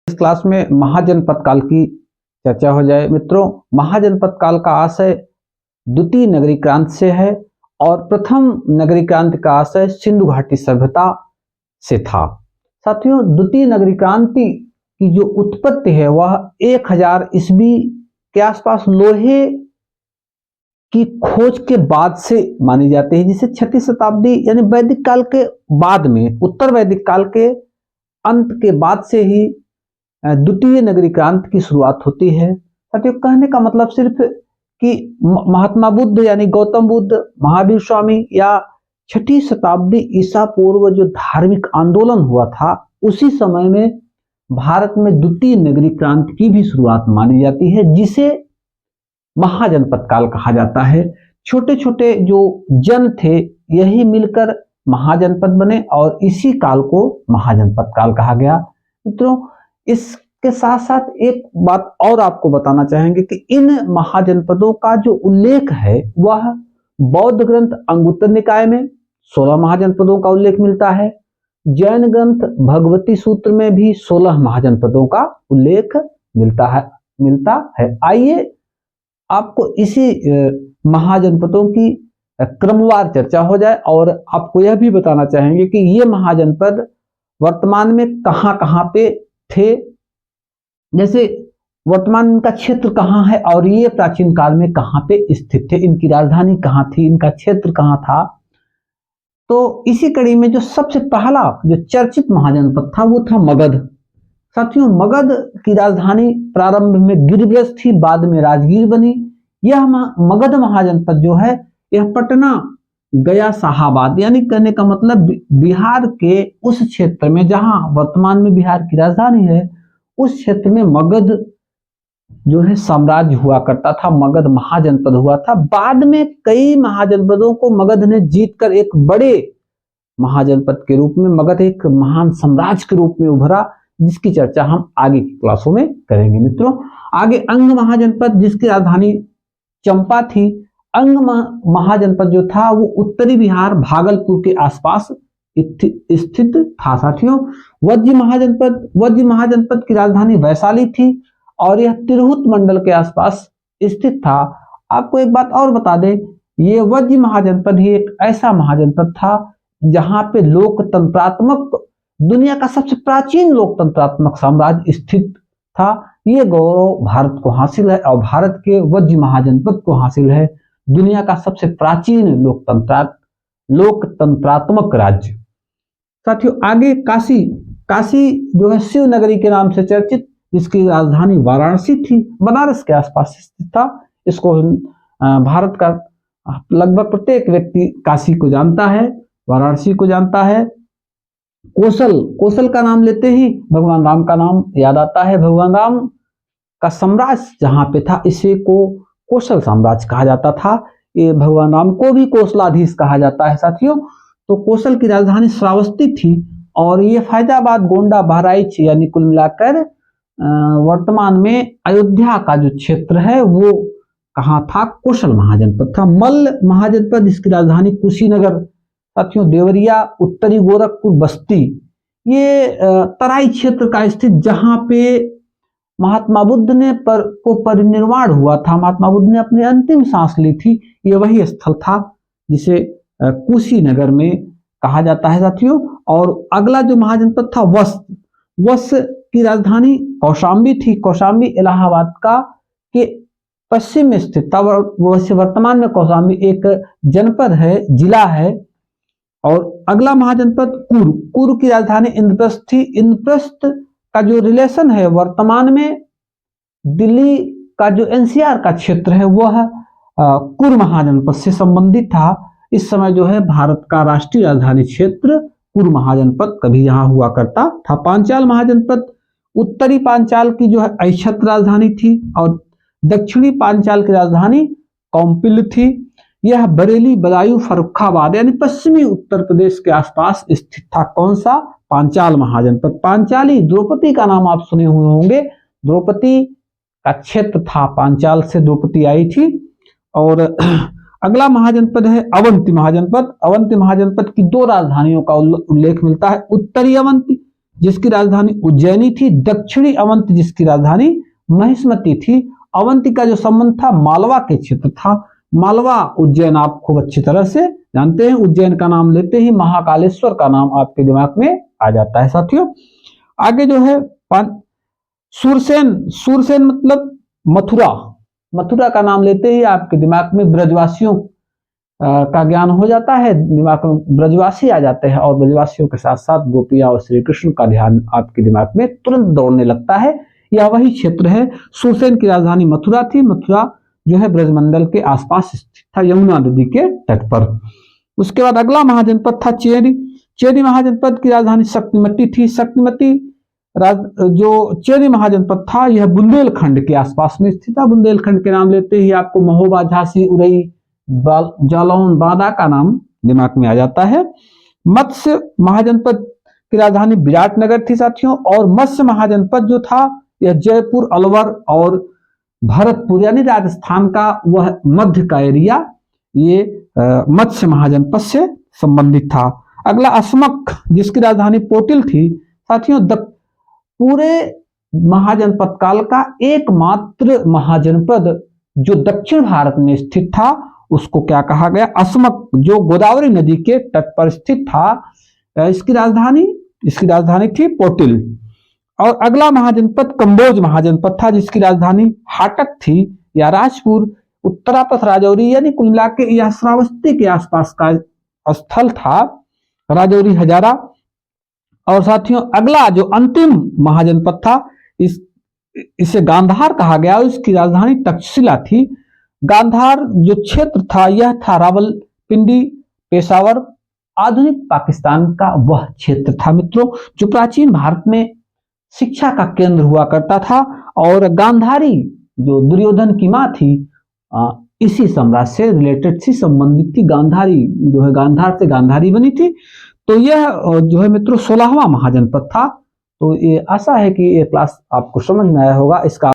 इस क्लास में महाजनपद काल की चर्चा हो जाए। मित्रों, महाजनपद काल का आशय द्वितीय नगरी क्रांति से है और प्रथम नगरी क्रांति का आशय सिंधु घाटी सभ्यता से था। साथियों, द्वितीय नगरी क्रांति की जो उत्पत्ति है वह 1000 ईस्वी के आसपास लोहे की खोज के बाद से मानी जाती है, जिसे 6वीं शताब्दी यानी वैदिक काल के बाद में, उत्तर वैदिक काल के अंत के बाद से ही द्वितीय नगरी क्रांति की शुरुआत होती है। साथियों, कहने का मतलब सिर्फ कि महात्मा बुद्ध यानी गौतम बुद्ध, महावीर स्वामी या 6वीं शताब्दी ईसा पूर्व जो धार्मिक आंदोलन हुआ था उसी समय में भारत में द्वितीय नगरी क्रांति की भी शुरुआत मानी जाती है, जिसे महाजनपद काल कहा जाता है। छोटे छोटे जो जन थे यही मिलकर महाजनपद बने और इसी काल को महाजनपद काल कहा गया। मित्रों, इसके साथ साथ एक बात और आपको बताना चाहेंगे कि इन महाजनपदों का जो उल्लेख है वह बौद्ध ग्रंथ अंगुत्तर निकाय में 16 महाजनपदों का उल्लेख मिलता है। जैन ग्रंथ भगवती सूत्र में भी 16 महाजनपदों का उल्लेख मिलता है। आइए आपको इसी महाजनपदों की क्रमवार चर्चा हो जाए और आपको यह भी बताना चाहेंगे कि ये महाजनपद वर्तमान में कहां पे थे। जैसे वर्तमान इनका क्षेत्र कहाँ है और ये प्राचीन काल में कहां पे स्थित थे, इनकी राजधानी कहाँ थी, इनका क्षेत्र कहाँ था। तो इसी कड़ी में जो सबसे पहला जो चर्चित महाजनपद था वो था मगध। साथियों, मगध की राजधानी प्रारंभ में गिरिब्रज थी, बाद में राजगीर बनी। यह मगध महाजनपद जो है यह पटना, गया, शाहाबाद यानी कहने का मतलब बिहार के उस क्षेत्र में जहां वर्तमान में बिहार की राजधानी है उस क्षेत्र में मगध जो है साम्राज्य हुआ करता था, मगध महाजनपद हुआ था। बाद में कई महाजनपदों को मगध ने जीतकर एक बड़े महाजनपद के रूप में मगध एक महान साम्राज्य के रूप में उभरा, जिसकी चर्चा हम आगे की क्लासों में करेंगे। मित्रों, आगे अंग महाजनपद जिसकी राजधानी चंपा थी। अंग महाजनपद जो था वो उत्तरी बिहार भागलपुर के आसपास स्थित था। साथियों, वज्र महाजनपद की राजधानी वैशाली थी और यह तिरहुत मंडल के आसपास स्थित था। आपको एक बात और बता दें, ये वज्र महाजनपद ही एक ऐसा महाजनपद था जहां पे लोकतंत्रात्मक, दुनिया का सबसे प्राचीन लोकतंत्रात्मक साम्राज्य स्थित था। ये गौरव भारत को हासिल है और भारत के वज्र महाजनपद को हासिल है दुनिया का सबसे प्राचीन लोकतंत्रात्मक राज्य। साथियों, आगे काशी जो है शिव नगरी के नाम से चर्चित, जिसकी राजधानी वाराणसी थी, बनारस के आसपास स्थित था। इसको भारत का लगभग प्रत्येक व्यक्ति काशी को जानता है, वाराणसी को जानता है। कौशल का नाम लेते ही भगवान राम का नाम याद आता है। भगवान राम का साम्राज्य जहां पे था इसे को कौशल साम्राज्य कहा जाता था। ये भगवान राम को भी कौशलाधीश कहा जाता है। साथियों, तो कौशल की राजधानी श्रावस्ती थी और ये फैजाबाद, गोंडा, बहराइच यानी कुल मिलाकर वर्तमान में अयोध्या का जो क्षेत्र है वो कहाँ था, कौशल महाजनपद था। मल्ल महाजनपद जिसकी राजधानी कुशीनगर। साथियों, देवरिया, उत्तरी गोरखपुर, बस्ती ये तराई क्षेत्र का स्थित, जहां पे महात्मा बुद्ध ने को परिनिर्वाण हुआ था, महात्मा बुद्ध ने अपनी अंतिम सांस ली थी, ये वही स्थल था जिसे कुशीनगर में कहा जाता है। साथियों, और अगला जो महाजनपद था वश की राजधानी कौशाम्बी थी। कौशाम्बी इलाहाबाद के पश्चिम में स्थित था। वैसे वर्तमान में कौशाम्बी एक जनपद है, जिला है। और अगला महाजनपद कुरु की राजधानी इंद्रप्रस्थ थी। इंद्रप्रस्थ का जो रिलेशन है वर्तमान में दिल्ली का जो एनसीआर का क्षेत्र है वह कुरु महाजनपद से संबंधित था। इस समय जो है भारत का राष्ट्रीय राजधानी क्षेत्र कुरु महाजनपद कभी यहाँ हुआ करता था। पांचाल महाजनपद उत्तरी पांचाल की जो है ऐच्छत्र राजधानी थी और दक्षिणी पांचाल की राजधानी कौम्पिल थी। यह बरेली, बदायूं, फर्रुखाबाद यानी पश्चिमी उत्तर प्रदेश के आसपास स्थित था। कौन सा? पांचाल महाजनपद। पांचाली, द्रौपदी का नाम आप सुने हुए होंगे, द्रौपदी का क्षेत्र था, पांचाल से द्रौपदी आई थी। और अगला महाजनपद है अवंती महाजनपद। अवंती महाजनपद की 2 राजधानियों का उल्लेख मिलता है, उत्तरी अवंती जिसकी राजधानी उज्जैनी थी। दक्षिणी अवंत जिसकी राजधानी महिष्मती थी। अवंती का जो संबंध था मालवा के क्षेत्र था। मालवा उज्जैन आप खूब अच्छी तरह से जानते हैं। उज्जैन का नाम लेते ही महाकालेश्वर का नाम आपके दिमाग में आ जाता है साथियों। आगे जो है सूरसेन, सूरसेन मतलब मथुरा। मथुरा का नाम लेते ही आपके दिमाग में ब्रजवासियों का ज्ञान हो जाता है, दिमाग में ब्रजवासी आ जाते हैं और ब्रजवासियों के साथ साथ गोपियां और श्री कृष्ण का ध्यान आपके दिमाग में तुरंत दौड़ने लगता है। यह वही क्षेत्र है। सूरसेन की राजधानी मथुरा थी। मथुरा जो है ब्रजमंडल के आसपास स्थित था, यमुना नदी के तट पर। उसके बाद अगला महाजनपद था चेरी। चेरी महाजनपद की राजधानी शक्तिमती थी। शक्तिमती जो चेरी महाजनपद था यह बुंदेलखंड के आसपास में स्थित था। बुंदेलखंड के नाम लेते ही आपको महोबा, झांसी, उरई, जालौन, बांदा का नाम दिमाग में आ जाता है। मत्स्य महाजनपद की राजधानी विराटनगर थी साथियों। और मत्स्य महाजनपद जो था यह जयपुर, अलवर और भरतपुर यानी राजस्थान का वह मध्य का एरिया ये मत्स्य महाजनपद से संबंधित था। अगला असमक जिसकी राजधानी पोटिल थी साथियों। पूरे महाजनपद काल का एकमात्र महाजनपद जो दक्षिण भारत में स्थित था उसको क्या कहा गया? असमक, जो गोदावरी नदी के तट पर स्थित था। इसकी राजधानी थी पोटिल। और अगला महाजनपद कंबोज महाजनपद था जिसकी राजधानी हाटक थी या राजपुर। उत्तरापथ, राजौरी यानी कुल मिला के यह श्रावस्ती के आसपास का स्थल था, राजौरी, हजारा। और साथियों अगला जो अंतिम महाजनपद था इसे गांधार कहा गया। इसकी राजधानी तक्षशिला थी। गांधार जो क्षेत्र था यह था रावलपिंडी, पेशावर, आधुनिक पाकिस्तान का वह क्षेत्र था मित्रों, जो प्राचीन भारत में शिक्षा का केंद्र हुआ करता था। और गांधारी जो दुर्योधन की मां थी इसी साम्राज्य से रिलेटेड थी, संबंधित थी। गांधारी जो है गांधार से गांधारी बनी थी। तो यह जो है मित्रों 16वां महाजनपद था। तो ये आशा है कि ये क्लास आपको समझ में आया होगा। इसका